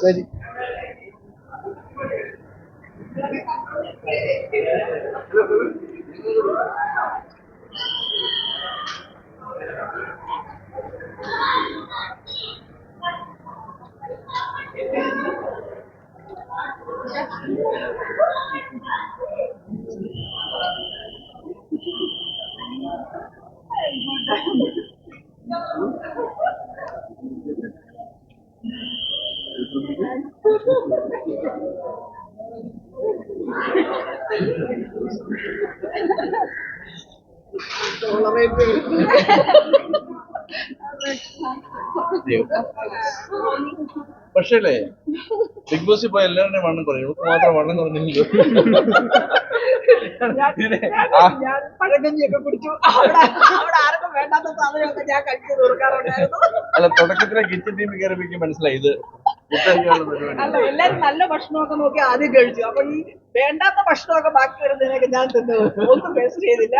ശരി. പക്ഷേ ബിഗ് ബോസിൽ പോയ എല്ലാവരുടെയും വണ്ണം കുറയും, ഇവർക്ക് മാത്രം വണ്ണം കുറഞ്ഞില്ലല്ലോ. ഞാൻ പഴകഞ്ഞിയൊക്കെ കുടിച്ചു. അവിടെ ആർക്കും വേണ്ടാത്ത സാധനമൊക്കെ ഞാൻ കഴിച്ചു തീർക്കാറുണ്ടായിരുന്നു. അല്ല, തുടക്കത്തിലെ കിച്ചൺ ടീമിൽ കയറിപ്പിക്കും മനസ്സിലായി ഇത് അല്ല, എല്ലാരും നല്ല ഭക്ഷണമൊക്കെ നോക്കി ആദ്യം കഴിച്ചു. അപ്പൊ ഈ വേണ്ടാത്ത ഭക്ഷണമൊക്കെ ബാക്കി വരുന്നതിനൊക്കെ ഞാൻ തിന്നു, ഒന്നും ടേസ്റ്റ് ചെയ്തില്ല.